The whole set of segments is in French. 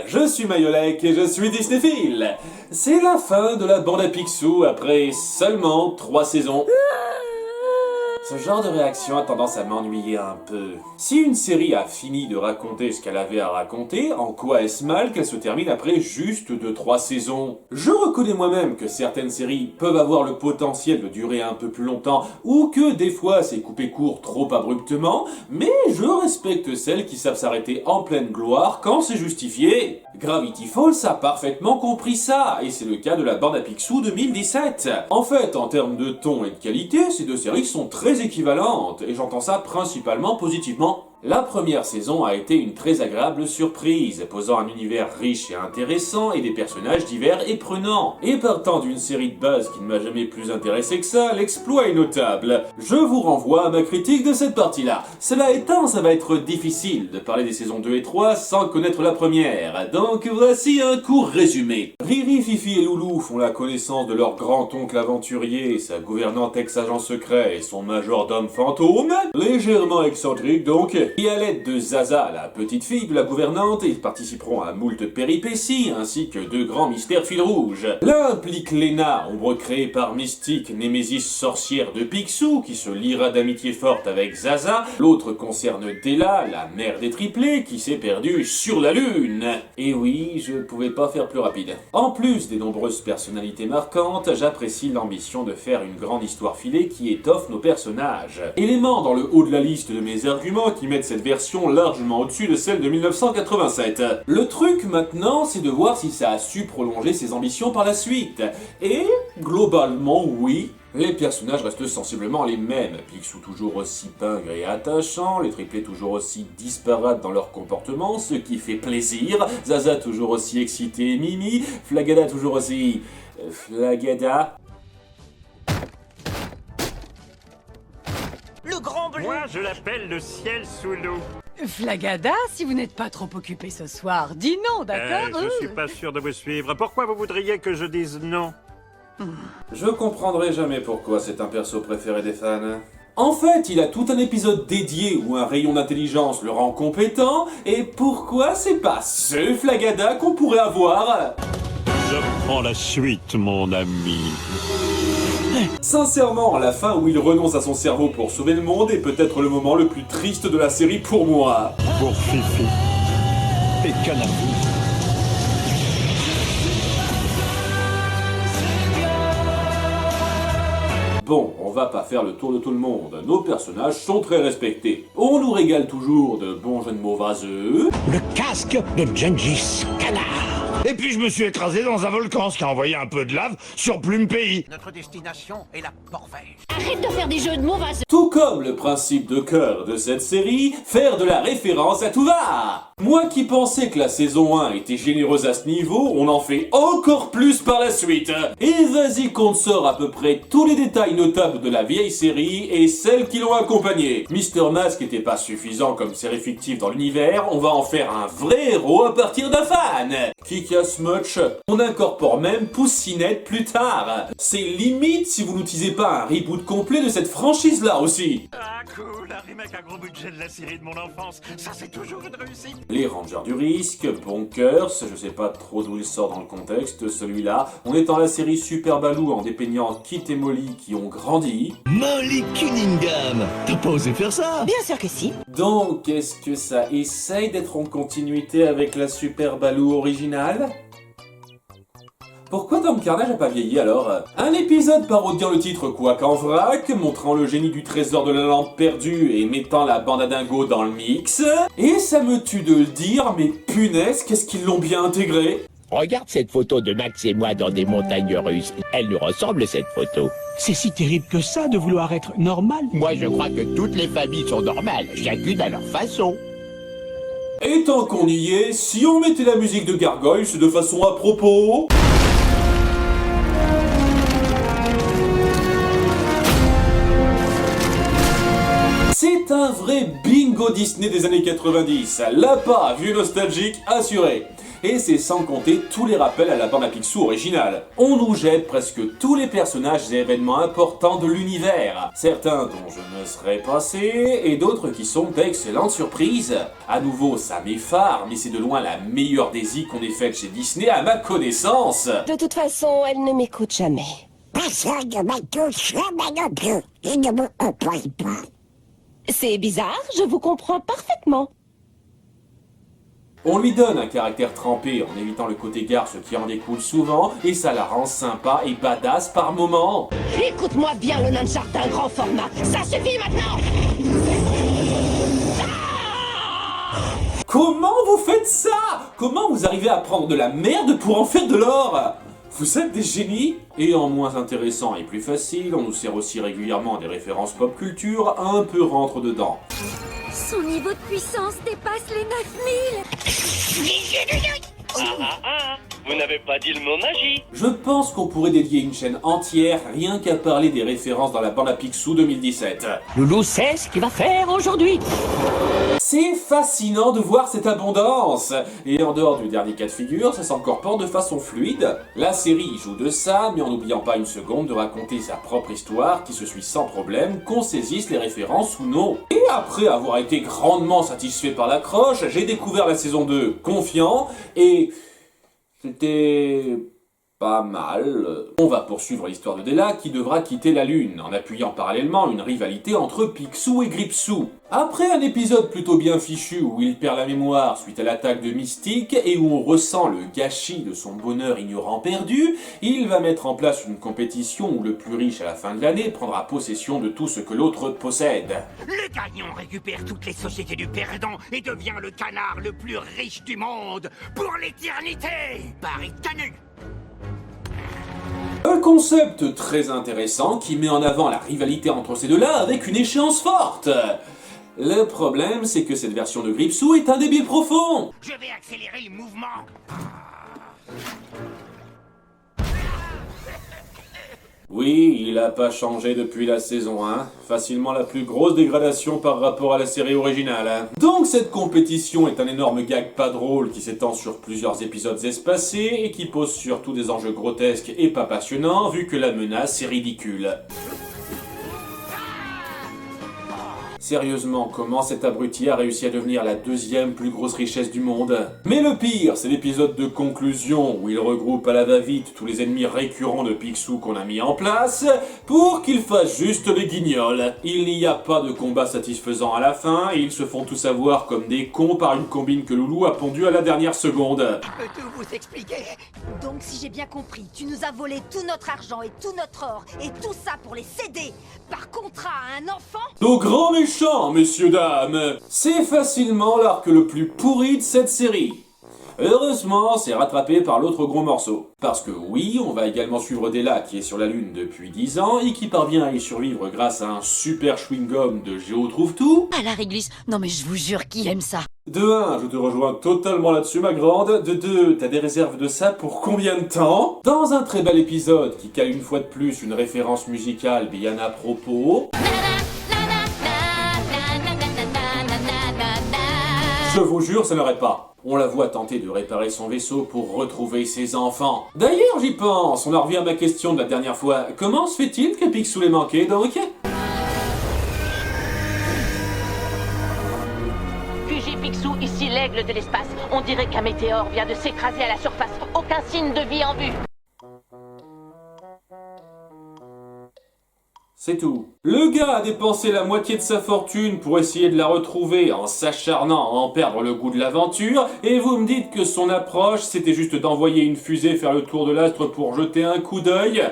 je suis Mayolek et je suis Disneyphile. C'est la fin de la bande à Picsou après seulement 3 saisons. Ce genre de réaction a tendance à m'ennuyer un peu. Si une série a fini de raconter ce qu'elle avait à raconter, en quoi est-ce mal qu'elle se termine après juste 2-3 saisons? Je reconnais moi-même que certaines séries peuvent avoir le potentiel de durer un peu plus longtemps, ou que des fois c'est coupé court trop abruptement, mais je respecte celles qui savent s'arrêter en pleine gloire quand c'est justifié. Gravity Falls a parfaitement compris ça, et c'est le cas de la bande à Picsou 2017. En fait, en termes de ton et de qualité, ces deux séries sont très équivalentes, et j'entends ça principalement positivement. La première saison a été une très agréable surprise, posant un univers riche et intéressant et des personnages divers et prenants. Et partant d'une série de base qui ne m'a jamais plus intéressé que ça, l'exploit est notable. Je vous renvoie à ma critique de cette partie-là. Cela étant, ça va être difficile de parler des saisons 2 et 3 sans connaître la première, donc voici un court résumé. Riri, Fifi et Loulou font la connaissance de leur grand-oncle aventurier, sa gouvernante ex-agent secret et son majordome fantôme, légèrement excentrique donc. Et à l'aide de Zaza, la petite fille de la gouvernante, ils participeront à moult péripéties, ainsi que 2 grands mystères fil rouge. L'un implique Lena, ombre créée par Mystique, némésis sorcière de Picsou, qui se liera d'amitié forte avec Zaza. L'autre concerne Della, la mère des triplés, qui s'est perdue sur la Lune. Et oui, je pouvais pas faire plus rapide. En plus des nombreuses personnalités marquantes, j'apprécie l'ambition de faire une grande histoire filée qui étoffe nos personnages. Élément dans le haut de la liste de mes arguments qui mettent cette version largement au-dessus de celle de 1987. Le truc maintenant, c'est de voir si ça a su prolonger ses ambitions par la suite. Et globalement, oui. Les personnages restent sensiblement les mêmes, Picsou toujours aussi pingre et attachant, les triplés toujours aussi disparates dans leur comportement, ce qui fait plaisir, Zaza toujours aussi excité et mimi, Flagada toujours aussi... Flagada... Le grand bleu. Moi, je l'appelle le ciel sous l'eau. Flagada, si vous n'êtes pas trop occupé ce soir, dis non, d'accord? Je suis pas sûr de vous suivre. Pourquoi vous voudriez que je dise non? Je comprendrai jamais pourquoi c'est un perso préféré des fans. En fait, il a tout un épisode dédié où un rayon d'intelligence le rend compétent, et pourquoi c'est pas ce Flagada qu'on pourrait avoir? Je prends la suite, mon ami. Sincèrement, la fin où il renonce à son cerveau pour sauver le monde est peut-être le moment le plus triste de la série pour moi. Pour Fifi. Et Canapu. Bon, on va pas faire le tour de tout le monde, nos personnages sont très respectés. On nous régale toujours de bons jeux de mots vaseux. Le casque de Gengis Khan. Et puis je me suis écrasé dans un volcan, ce qui a envoyé un peu de lave sur Plume Pays. Notre destination est la Norvège. Arrête de faire des jeux de mots vaseux. Tout comme le principe de cœur de cette série, faire de la référence à tout va. Moi qui pensais que la saison 1 était généreuse à ce niveau, on en fait encore plus par la suite. Et vas-y qu'on te sort à peu près tous les détails notables de la vieille série et celles qui l'ont accompagnée. Mister Mask était pas suffisant comme série fictive dans l'univers, on va en faire un vrai héros à partir d'un fan. Kick-Ass Much, on incorpore même Poussinette plus tard. C'est limite si vous n'utilisez pas un reboot complet de cette franchise-là aussi. Ah, cool, un remake à gros budget de la série de mon enfance. Ça, c'est toujours une réussite. Les Rangers du Risque, Bonkers, je sais pas trop d'où il sort dans le contexte, celui-là. On est dans la série Super Baloo en dépeignant Kit et Molly qui ont grandi. Molly Cunningham. T'as pas osé faire ça? Bien sûr que si. Donc, est-ce que ça essaye d'être en continuité avec la Super Baloo originale? Pourquoi Tom Carnage a pas vieilli alors? Un épisode parodiant le titre Quack en vrac, montrant le génie du trésor de la lampe perdue et mettant la bande à dingo dans le mix. Et ça me tue de le dire, mais punaise, qu'est-ce qu'ils l'ont bien intégré? Regarde cette photo de Max et moi dans des montagnes russes. Elle nous ressemble, cette photo. C'est si terrible que ça de vouloir être normal. Moi, je crois que toutes les familles sont normales, chacune à leur façon. Et tant qu'on y est, si on mettait la musique de Gargoyles de façon à propos... C'est un vrai bingo Disney des années 90, l'appât vieux nostalgique assuré. Et c'est sans compter tous les rappels à la bande à Picsou originale. On nous jette presque tous les personnages et événements importants de l'univers. Certains dont je ne serais passé, et d'autres qui sont d'excellentes surprises. À nouveau, ça m'effare, mais c'est de loin la meilleure des qu'on ait faite chez Disney à ma connaissance. De toute façon, elle ne m'écoute jamais. Personne ne m'écoute jamais non plus. Il ne me comprend pas. C'est bizarre, je vous comprends parfaitement. On lui donne un caractère trempé en évitant le côté garce qui en découle souvent, et ça la rend sympa et badass par moments. Écoute-moi bien, le nunchak d'un grand format. Ça suffit maintenant. Comment vous faites ça? Comment vous arrivez à prendre de la merde pour en faire de l'or? Vous êtes des génies? Et en moins intéressant et plus facile, on nous sert aussi régulièrement des références pop culture un peu rentre dedans. Son niveau de puissance dépasse les 9000. Vous n'avez pas dit le mot magie. Je pense qu'on pourrait dédier une chaîne entière rien qu'à parler des références dans la bande à Picsou 2017. Loulou sait ce qu'il va faire aujourd'hui. C'est fascinant de voir cette abondance. Et en dehors du dernier cas de figure, ça s'incorpore de façon fluide. La série joue de ça, mais en n'oubliant pas une seconde de raconter sa propre histoire qui se suit sans problème, qu'on saisisse les références ou non. Et après avoir été grandement satisfait par l'accroche, j'ai découvert la saison 2 confiant et... c'était... pas mal. On va poursuivre l'histoire de Della qui devra quitter la Lune, en appuyant parallèlement une rivalité entre Picsou et Gripsou. Après un épisode plutôt bien fichu où il perd la mémoire suite à l'attaque de Mystique et où on ressent le gâchis de son bonheur ignorant perdu, il va mettre en place une compétition où le plus riche à la fin de l'année prendra possession de tout ce que l'autre possède. Le gagnant récupère toutes les sociétés du perdant et devient le canard le plus riche du monde pour l'éternité. Pari tenu. Un concept très intéressant qui met en avant la rivalité entre ces deux-là avec une échéance forte. Le problème, c'est que cette version de Gripsou est un débit profond. Je vais accélérer le mouvement. Oui, il a pas changé depuis la saison 1, facilement la plus grosse dégradation par rapport à la série originale. Donc cette compétition est un énorme gag pas drôle qui s'étend sur plusieurs épisodes espacés et qui pose surtout des enjeux grotesques et pas passionnants vu que la menace est ridicule. Sérieusement, comment cet abruti a réussi à devenir la deuxième plus grosse richesse du monde? Mais le pire, c'est l'épisode de conclusion où il regroupe à la va-vite tous les ennemis récurrents de Picsou qu'on a mis en place pour qu'ils fassent juste les guignols. Il n'y a pas de combat satisfaisant à la fin et ils se font tous avoir comme des cons par une combine que Loulou a pondue à la dernière seconde. Je peux tout vous expliquer. Donc si j'ai bien compris, tu nous as volé tout notre argent et tout notre or, et tout ça pour les céder par contrat à un enfant? Nos grands méchants, messieurs, dames! C'est facilement l'arc le plus pourri de cette série. Heureusement, c'est rattrapé par l'autre gros morceau. Parce que oui, on va également suivre Della qui est sur la Lune depuis 10 ans et qui parvient à y survivre grâce à un super chewing-gum de Géo Trouve Tout. À la réglisse. Non mais je vous jure, qui aime ça? De 1, je te rejoins totalement là-dessus ma grande. De 2, t'as des réserves de ça pour combien de temps? Dans un très bel épisode qui cale une fois de plus une référence musicale bien à propos. Je vous jure, ça n'aurait pas. On la voit tenter de réparer son vaisseau pour retrouver ses enfants. D'ailleurs, j'y pense, on en revient à ma question de la dernière fois. Comment se fait-il que Picsou l'ait manqué, donc? QG Picsou, ici l'aigle de l'espace. On dirait qu'un météore vient de s'écraser à la surface. Aucun signe de vie en vue. C'est tout. Le gars a dépensé la moitié de sa fortune pour essayer de la retrouver en s'acharnant à en perdre le goût de l'aventure, et vous me dites que son approche, c'était juste d'envoyer une fusée faire le tour de l'astre pour jeter un coup d'œil?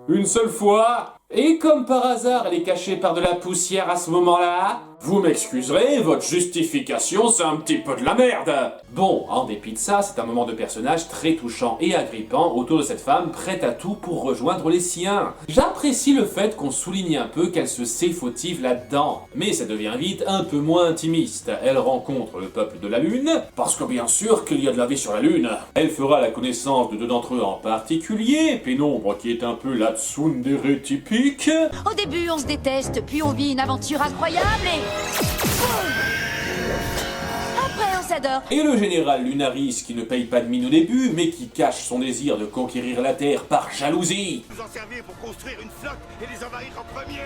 Une seule fois? Et comme par hasard, elle est cachée par de la poussière à ce moment-là? Vous m'excuserez, votre justification, c'est un petit peu de la merde. Bon, en dépit de ça, c'est un moment de personnage très touchant et agrippant autour de cette femme prête à tout pour rejoindre les siens. J'apprécie le fait qu'on souligne un peu qu'elle se sait fautive là-dedans, mais ça devient vite un peu moins intimiste. Elle rencontre le peuple de la Lune, parce que bien sûr qu'il y a de la vie sur la Lune. Elle fera la connaissance de deux d'entre eux en particulier, Pénombre qui est un peu la tsundere typique. Au début, on se déteste, puis on vit une aventure incroyable et... Après, on s'adore. Et le général Lunaris qui ne paye pas de mine au début, mais qui cache son désir de conquérir la Terre par jalousie. Vous en servez pour construire une flotte et les envahir en premier.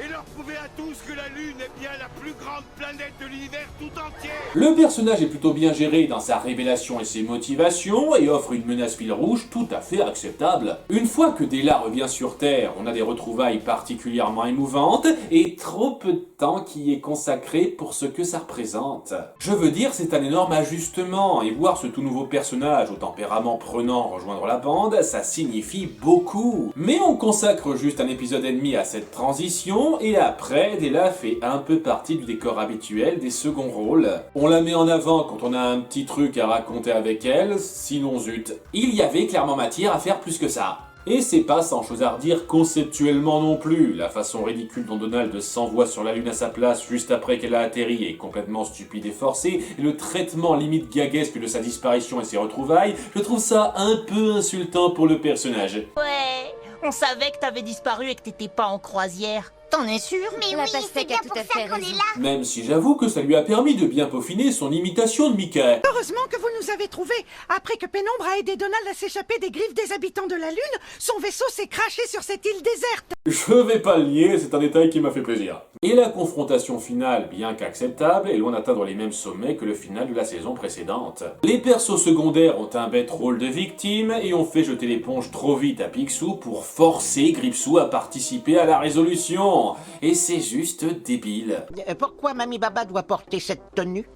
Et leur prouver à tous que la Lune est bien la plus grande planète de l'univers tout entier. Le personnage est plutôt bien géré dans sa révélation et ses motivations, et offre une menace fil rouge tout à fait acceptable. Une fois que Della revient sur Terre, on a des retrouvailles particulièrement émouvantes, et trop peu de temps qui est consacré pour ce que ça représente. Je veux dire, c'est un énorme ajustement, et voir ce tout nouveau personnage au tempérament prenant rejoindre la bande, ça signifie beaucoup. Mais on consacre juste un épisode et demi à cette transition, et après, Della fait un peu partie du décor habituel des seconds rôles. On la met en avant quand on a un petit truc à raconter avec elle, sinon zut. Il y avait clairement matière à faire plus que ça. Et c'est pas sans chose à redire conceptuellement non plus. La façon ridicule dont Donald s'envoie sur la Lune à sa place juste après qu'elle a atterri est complètement stupide et forcé, et le traitement limite gaguesque de sa disparition et ses retrouvailles, je trouve ça un peu insultant pour le personnage. Ouais, on savait que t'avais disparu et que t'étais pas en croisière. T'en es sûr? Mais la pastèque a tout à fait raison. Même si j'avoue que ça lui a permis de bien peaufiner son imitation de Mickey. Heureusement que vous nous avez trouvés. Après que Pénombre a aidé Donald à s'échapper des griffes des habitants de la Lune, son vaisseau s'est craché sur cette île déserte. Je vais pas le nier, c'est un détail qui m'a fait plaisir. Et la confrontation finale, bien qu'acceptable, est loin d'atteindre les mêmes sommets que le final de la saison précédente. Les persos secondaires ont un bête rôle de victime et ont fait jeter l'éponge trop vite à Picsou pour forcer Gripsou à participer à la résolution. Et c'est juste débile. Pourquoi Mamie Baba doit porter cette tenue?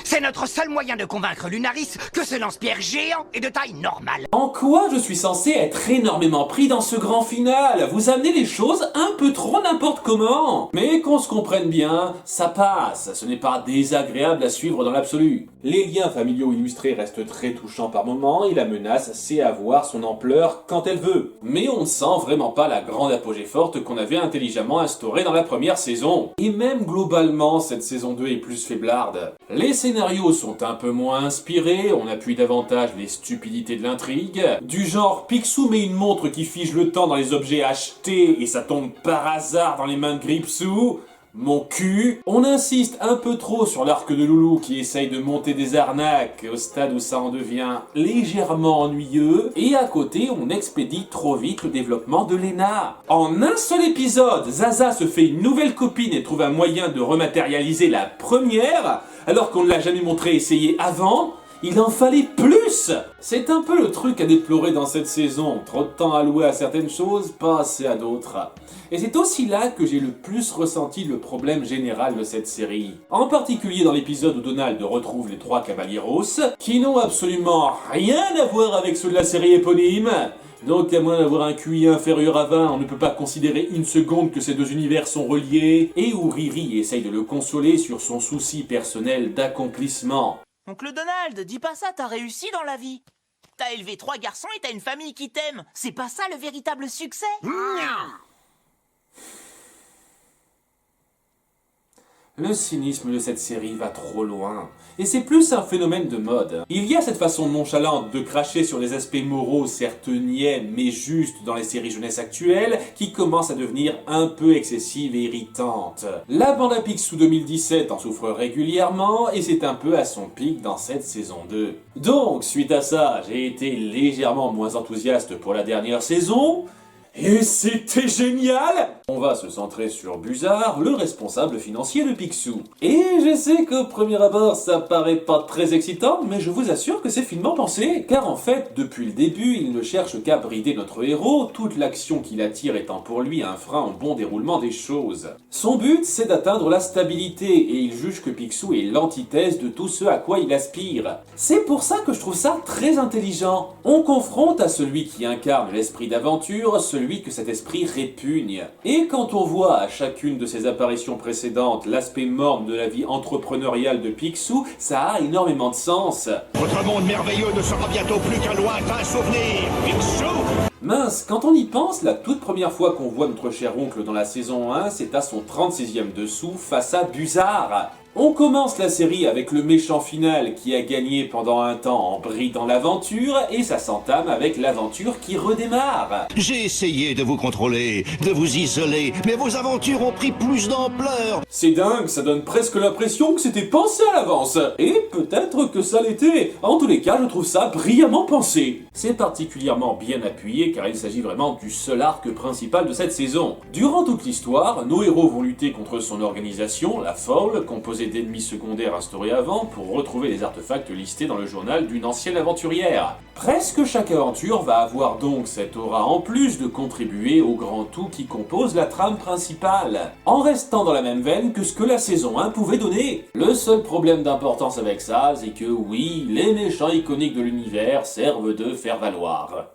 C'est notre seul moyen de convaincre Lunaris que ce lance-pierre géant est de taille normale. En quoi je suis censé être énormément pris dans ce grand final? Vous amenez les choses un peu trop n'importe comment. Mais qu'on se comprenne bien, ça passe. Ce n'est pas désagréable à suivre dans l'absolu. Les liens familiaux illustrés restent très touchants par moments et la menace sait avoir son ampleur quand elle veut. Mais on ne sent vraiment pas la grande apogée forte qu'on avait intelligemment instaurée dans la première saison. Et même globalement, cette saison 2 est plus faiblarde. Les scénarios sont un peu moins inspirés, on appuie davantage les stupidités de l'intrigue. Du genre, Picsou met une montre qui fige le temps dans les objets achetés et ça tombe par hasard dans les mains de Gripsou. Mon cul. On insiste un peu trop sur l'arc de Loulou qui essaye de monter des arnaques au stade où ça en devient légèrement ennuyeux. Et à côté, on expédie trop vite le développement de Lena. En un seul épisode, Zaza se fait une nouvelle copine et trouve un moyen de rematérialiser la première, alors qu'on ne l'a jamais montré essayer avant. Il en fallait plus! C'est un peu le truc à déplorer dans cette saison. Trop de temps alloué à certaines choses, pas assez à d'autres. Et c'est aussi là que j'ai le plus ressenti le problème général de cette série. En particulier dans l'épisode où Donald retrouve les trois Caballeros, qui n'ont absolument rien à voir avec ceux de la série éponyme. Donc à moins d'avoir un QI inférieur à 20, on ne peut pas considérer une seconde que ces deux univers sont reliés, et où Riri essaye de le consoler sur son souci personnel d'accomplissement. Oncle Donald, dis pas ça, t'as réussi dans la vie. T'as élevé 3 garçons et t'as une famille qui t'aime. C'est pas ça le véritable succès? Le cynisme de cette série va trop loin. Et c'est plus un phénomène de mode. Il y a cette façon nonchalante de cracher sur les aspects moraux certes niais mais justes dans les séries jeunesse actuelles qui commence à devenir un peu excessive et irritante. La bande à Picsou 2017 en souffre régulièrement et c'est un peu à son pic dans cette saison 2. Donc, suite à ça, j'ai été légèrement moins enthousiaste pour la dernière saison. Et c'était génial! On va se centrer sur Buzard, le responsable financier de Picsou. Et je sais qu'au premier abord ça paraît pas très excitant, mais je vous assure que c'est finement pensé. Car en fait, depuis le début, il ne cherche qu'à brider notre héros, toute l'action qu'il attire étant pour lui un frein au bon déroulement des choses. Son but, c'est d'atteindre la stabilité, et il juge que Picsou est l'antithèse de tout ce à quoi il aspire. C'est pour ça que je trouve ça très intelligent. On confronte à celui qui incarne l'esprit d'aventure, celui que cet esprit répugne. Et quand on voit à chacune de ses apparitions précédentes l'aspect morne de la vie entrepreneuriale de Picsou, ça a énormément de sens. Votre monde merveilleux ne sera bientôt plus qu'un lointain souvenir, Picsou! Mince, quand on y pense, la toute première fois qu'on voit notre cher oncle dans la saison 1, c'est à son 36e dessous face à Buzard. On commence la série avec le méchant final qui a gagné pendant un temps en bridant l'aventure et ça s'entame avec l'aventure qui redémarre. J'ai essayé de vous contrôler, de vous isoler, mais vos aventures ont pris plus d'ampleur. C'est dingue, ça donne presque l'impression que c'était pensé à l'avance. Et peut-être que ça l'était. En tous les cas, je trouve ça brillamment pensé. C'est particulièrement bien appuyé car il s'agit vraiment du seul arc principal de cette saison. Durant toute l'histoire, nos héros vont lutter contre son organisation, la Fowl, composée d'ennemis secondaires instaurés avant pour retrouver les artefacts listés dans le journal d'une ancienne aventurière. Presque chaque aventure va avoir donc cette aura en plus de contribuer au grand tout qui compose la trame principale, en restant dans la même veine que ce que la saison 1 pouvait donner. Le seul problème d'importance avec ça, c'est que oui, les méchants iconiques de l'univers servent de faire valoir.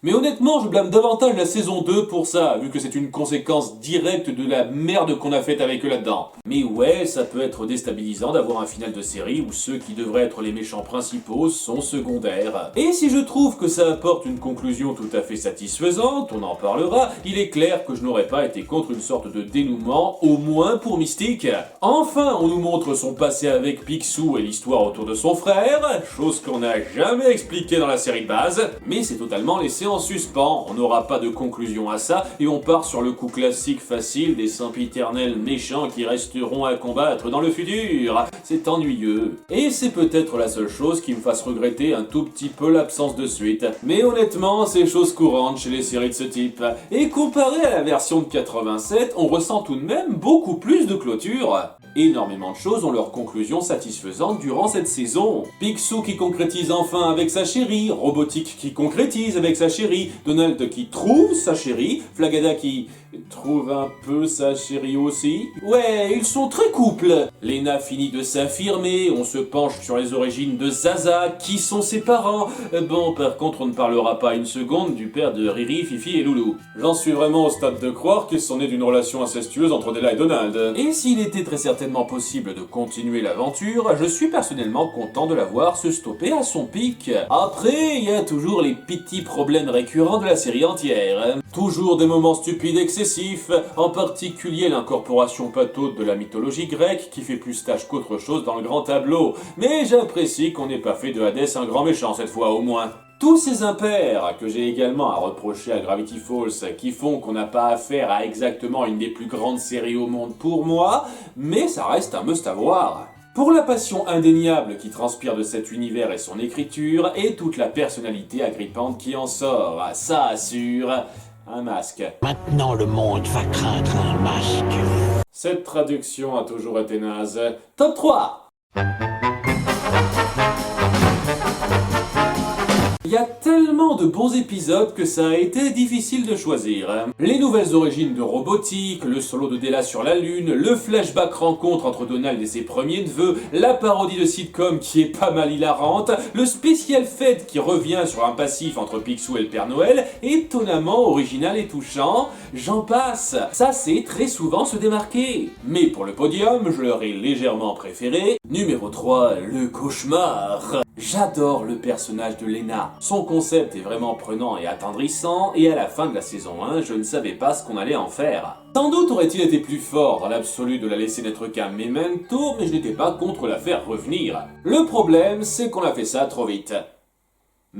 Mais honnêtement, je blâme davantage la saison 2 pour ça, vu que c'est une conséquence directe de la merde qu'on a faite avec eux là-dedans. Mais ouais, ça peut être déstabilisant d'avoir un final de série où ceux qui devraient être les méchants principaux sont secondaires. Et si je trouve que ça apporte une conclusion tout à fait satisfaisante, on en parlera, il est clair que je n'aurais pas été contre une sorte de dénouement, au moins pour Mystique. Enfin, on nous montre son passé avec Picsou et l'histoire autour de son frère, chose qu'on n'a jamais expliquée dans la série de base, mais c'est totalement laissé en suspens, on n'aura pas de conclusion à ça, et on part sur le coup classique facile des sempiternels méchants qui resteront à combattre dans le futur. C'est ennuyeux. Et c'est peut-être la seule chose qui me fasse regretter un tout petit peu l'absence de suite. Mais honnêtement, c'est chose courante chez les séries de ce type. Et comparé à la version de 87, on ressent tout de même beaucoup plus de clôture. Énormément de choses ont leur conclusion satisfaisante durant cette saison. Picsou qui concrétise enfin avec sa chérie, Robotique qui concrétise avec sa chérie, Donald qui trouve sa chérie, Flagada qui trouve un peu sa chérie aussi. Ouais, ils sont très couple. Lena finit de s'affirmer, on se penche sur les origines de Zaza, qui sont ses parents. Bon, par contre, on ne parlera pas une seconde du père de Riri, Fifi et Loulou. J'en suis vraiment au stade de croire qu'ils sont nés d'une relation incestueuse entre Della et Donald. Et s'il était très certainement possible de continuer l'aventure, je suis personnellement content de la voir se stopper à son pic. Après, il y a toujours les petits problèmes récurrents de la série entière. Toujours des moments stupides excessifs, en particulier l'incorporation pataude de la mythologie grecque qui fait plus tâche qu'autre chose dans le grand tableau. Mais j'apprécie qu'on n'ait pas fait de Hadès un grand méchant cette fois au moins. Tous ces impairs, que j'ai également à reprocher à Gravity Falls, qui font qu'on n'a pas affaire à exactement une des plus grandes séries au monde pour moi, mais ça reste un must à voir. Pour la passion indéniable qui transpire de cet univers et son écriture, et toute la personnalité agrippante qui en sort, ça assure un masque. Maintenant le monde va craindre un masque. Cette traduction a toujours été naze. Top 3. Il y a tellement de bons épisodes que ça a été difficile de choisir. Les nouvelles origines de Robotique, le solo de Della sur la Lune, le flashback rencontre entre Donald et ses premiers neveux, la parodie de sitcom qui est pas mal hilarante, le spécial fête qui revient sur un passif entre Picsou et le Père Noël, étonnamment original et touchant, j'en passe. Ça c'est très souvent se démarquer. Mais pour le podium, je leur ai légèrement préféré. Numéro 3, le cauchemar. J'adore le personnage de Lena. Son concept est vraiment prenant et attendrissant, et à la fin de la saison 1, je ne savais pas ce qu'on allait en faire. Sans doute aurait-il été plus fort dans l'absolu de la laisser n'être qu'un memento, mais je n'étais pas contre la faire revenir. Le problème, c'est qu'on a fait ça trop vite.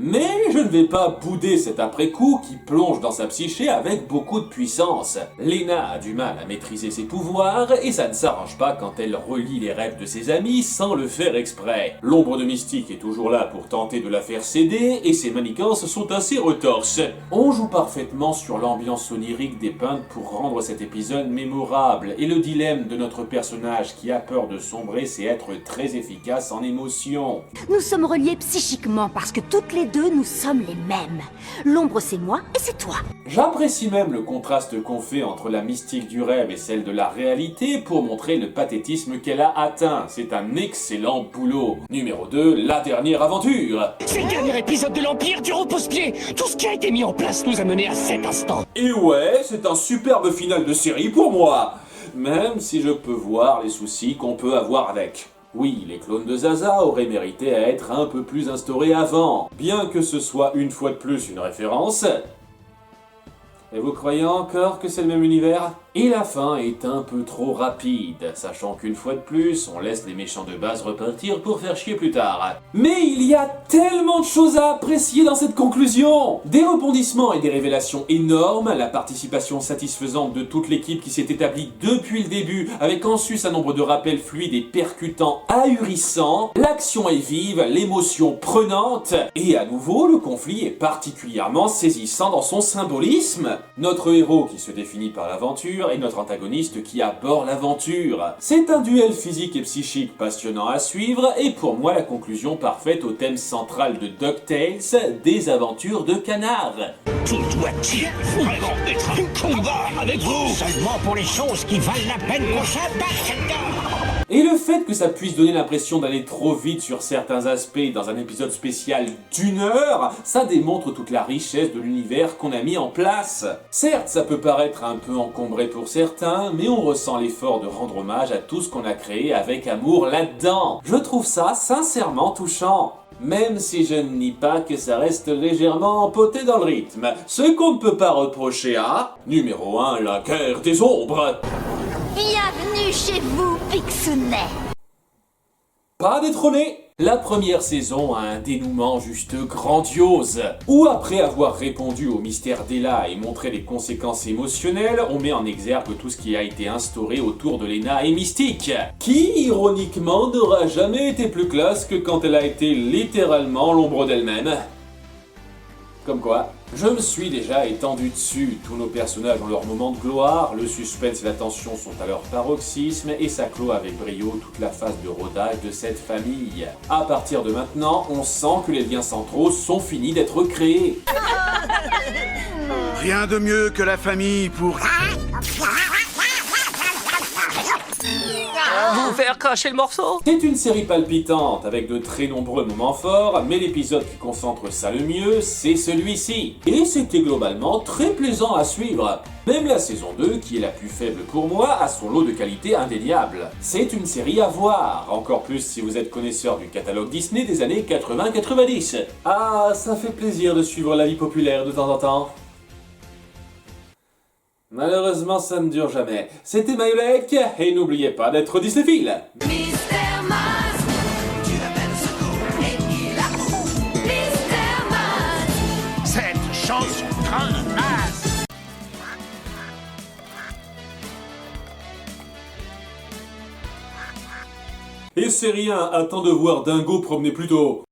Mais je ne vais pas bouder cet après-coup qui plonge dans sa psyché avec beaucoup de puissance. Lena a du mal à maîtriser ses pouvoirs et ça ne s'arrange pas quand elle relie les rêves de ses amis sans le faire exprès. L'ombre de Mystique est toujours là pour tenter de la faire céder et ses manigances sont assez retorses. On joue parfaitement sur l'ambiance onirique dépeinte pour rendre cet épisode mémorable et le dilemme de notre personnage qui a peur de sombrer c'est être très efficace en émotion. Nous sommes reliés psychiquement parce que toutes les deux, nous sommes les mêmes. L'ombre, c'est moi et c'est toi. J'apprécie même le contraste qu'on fait entre la mystique du rêve et celle de la réalité pour montrer le pathétisme qu'elle a atteint. C'est un excellent boulot. Numéro 2, la dernière aventure. C'est le dernier épisode de l'Empire du repose-pied. Tout ce qui a été mis en place nous a mené à cet instant. Et ouais, c'est un superbe final de série pour moi. Même si je peux voir les soucis qu'on peut avoir avec. Oui, les clones de Zaza auraient mérité à être un peu plus instaurés avant, bien que ce soit une fois de plus une référence. Et vous croyez encore que c'est le même univers ? Et la fin est un peu trop rapide, sachant qu'une fois de plus, on laisse les méchants de base repartir pour faire chier plus tard. Mais il y a tellement de choses à apprécier dans cette conclusion! Des rebondissements et des révélations énormes, la participation satisfaisante de toute l'équipe qui s'est établie depuis le début, avec en sus un nombre de rappels fluides et percutants ahurissants, l'action est vive, l'émotion prenante, et à nouveau, le conflit est particulièrement saisissant dans son symbolisme. Notre héros qui se définit par l'aventure et notre antagoniste qui aborde l'aventure. C'est un duel physique et psychique passionnant à suivre, et pour moi la conclusion parfaite au thème central de DuckTales, des aventures de canard. Tout doit-il vraiment être un combat avec vous? Seulement pour les choses qui valent la peine qu'on s'abatte dedans. Et le fait que ça puisse donner l'impression d'aller trop vite sur certains aspects dans un épisode spécial d'1 heure, ça démontre toute la richesse de l'univers qu'on a mis en place. Certes, ça peut paraître un peu encombré pour certains, mais on ressent l'effort de rendre hommage à tout ce qu'on a créé avec amour là-dedans. Je trouve ça sincèrement touchant. Même si je ne nie pas que ça reste légèrement empoté dans le rythme. Ce qu'on ne peut pas reprocher à... Numéro 1, la guerre des ombres. Bienvenue chez vous, Pixounet. Pas détrôné. La première saison a un dénouement juste grandiose, où après avoir répondu au mystère d'Ella et montré les conséquences émotionnelles, on met en exergue tout ce qui a été instauré autour de Lena et Mystique, qui, ironiquement, n'aura jamais été plus classe que quand elle a été littéralement l'ombre d'elle-même. Comme quoi, je me suis déjà étendu dessus, tous nos personnages ont leur moment de gloire, le suspense et la tension sont à leur paroxysme, et ça clôt avec brio toute la phase de rodage de cette famille. À partir de maintenant, on sent que les liens centraux sont finis d'être créés. Rien de mieux que la famille pour... Vous faire cracher le morceau? C'est une série palpitante, avec de très nombreux moments forts, mais l'épisode qui concentre ça le mieux, c'est celui-ci. Et c'était globalement très plaisant à suivre. Même la saison 2, qui est la plus faible pour moi, a son lot de qualité indéniable. C'est une série à voir, encore plus si vous êtes connaisseur du catalogue Disney des années 80-90. Ah, ça fait plaisir de suivre la vie populaire de temps en temps. Malheureusement, ça ne dure jamais. C'était Mayolek, et n'oubliez pas d'être Disneyphile. Cette chanson traînasse. Et c'est rien, attends de voir Dingo promener plus tôt.